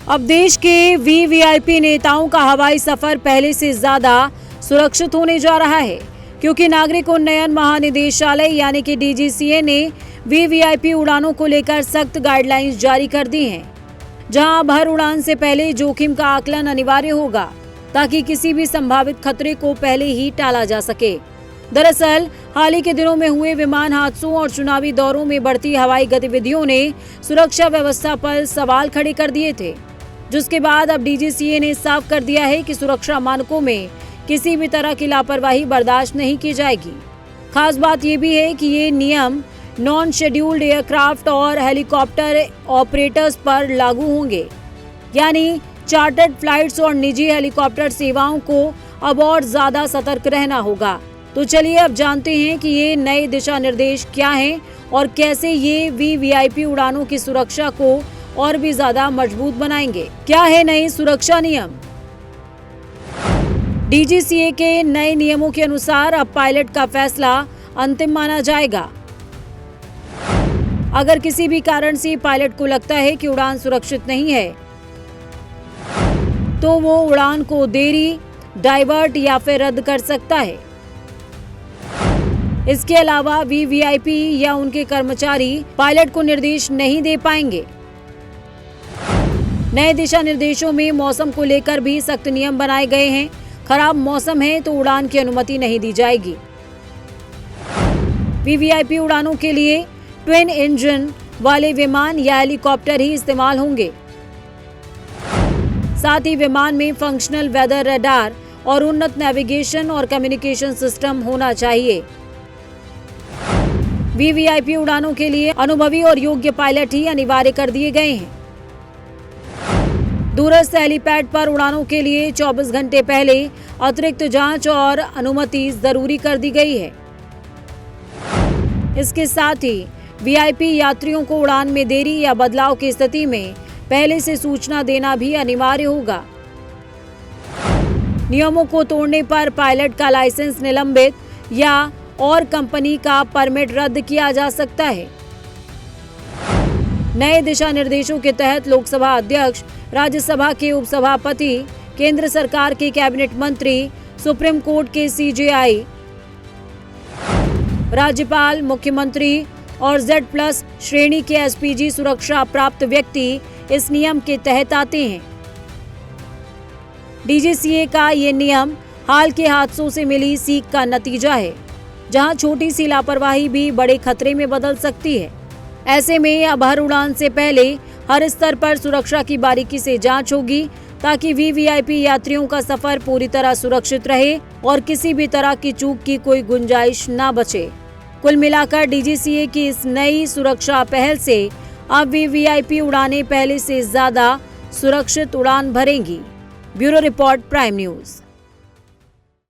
अब देश के वीवीआईपी नेताओं का हवाई सफर पहले से ज्यादा सुरक्षित होने जा रहा है, क्योंकि नागरिक उन्नयन महानिदेशालय यानी कि डीजीसीए ने वीवीआईपी उड़ानों को लेकर सख्त गाइडलाइंस जारी कर दी हैं, जहां अब हर उड़ान से पहले जोखिम का आकलन अनिवार्य होगा ताकि किसी भी संभावित खतरे को पहले ही टाला जा सके। दरअसल हाल ही के दिनों में हुए विमान हादसों और चुनावी दौरों में बढ़ती हवाई गतिविधियों ने सुरक्षा व्यवस्था पर सवाल खड़े कर दिए थे, जिसके बाद अब डीजीसीए ने साफ कर दिया है कि सुरक्षा मानकों में किसी भी तरह की लापरवाही बर्दाश्त नहीं की जाएगी। खास बात यह भी है कि ये नियम नॉन शेड्यूल्ड एयरक्राफ्ट और हेलीकॉप्टर ऑपरेटर्स पर लागू होंगे, यानी चार्टर्ड फ्लाइट्स और निजी हेलीकॉप्टर सेवाओं को अब और ज्यादा सतर्क रहना होगा। तो चलिए अब जानते हैं कि ये नए दिशा निर्देश क्या हैं और कैसे ये वीवीआईपी उड़ानों की सुरक्षा को और भी ज्यादा मजबूत बनाएंगे। क्या है नए सुरक्षा नियम? डीजीसीए के नए नियमों के अनुसार अब पायलट का फैसला अंतिम माना जाएगा। अगर किसी भी कारण से पायलट को लगता है कि उड़ान सुरक्षित नहीं है, तो वो उड़ान को देरी, डाइवर्ट या फिर रद्द कर सकता है। इसके अलावा वीवीआईपी या उनके कर्मचारी पायलट को निर्देश नहीं दे पाएंगे। नए दिशा निर्देशों में मौसम को लेकर भी सख्त नियम बनाए गए हैं। खराब मौसम है तो उड़ान की अनुमति नहीं दी जाएगी। वीवीआईपी उड़ानों के लिए ट्विन इंजन वाले विमान या हेलीकॉप्टर ही इस्तेमाल होंगे। साथ ही विमान में फंक्शनल वेदर रडार और उन्नत नेविगेशन और कम्युनिकेशन सिस्टम होना चाहिए। वीवीआईपी उड़ानों के लिए अनुभवी और योग्य पायलट ही अनिवार्य कर दिए गए हैं। दूरस्थ हेलीपैड पर उड़ानों के लिए 24 घंटे पहले अतिरिक्त जांच और अनुमति जरूरी कर दी गई है। इसके साथ ही वीआईपी यात्रियों को उड़ान में देरी या बदलाव की स्थिति में पहले से सूचना देना भी अनिवार्य होगा। नियमों को तोड़ने पर पायलट का लाइसेंस निलंबित या और कंपनी का परमिट रद्द किया जा सकता है। नए दिशा निर्देशों के तहत लोकसभा अध्यक्ष, राज्यसभा के उपसभापति, केंद्र सरकार के कैबिनेट मंत्री, सुप्रीम कोर्ट के सीजेआई, राज्यपाल, मुख्यमंत्री और Z+ श्रेणी के एसपीजी सुरक्षा प्राप्त व्यक्ति इस नियम के तहत आते हैं। डीजीसीए का ये नियम हाल के हादसों से मिली सीख का नतीजा है, जहां छोटी सी लापरवाही भी बड़े खतरे में बदल सकती है। ऐसे में अब हर उड़ान से पहले हर स्तर पर सुरक्षा की बारीकी से जांच होगी, ताकि वीवीआईपी यात्रियों का सफर पूरी तरह सुरक्षित रहे और किसी भी तरह की चूक की कोई गुंजाइश न बचे। कुल मिलाकर डीजीसीए की इस नई सुरक्षा पहल से अब वीवीआईपी उड़ानें पहले से ज्यादा सुरक्षित उड़ान भरेंगी। Bureau report, prime news.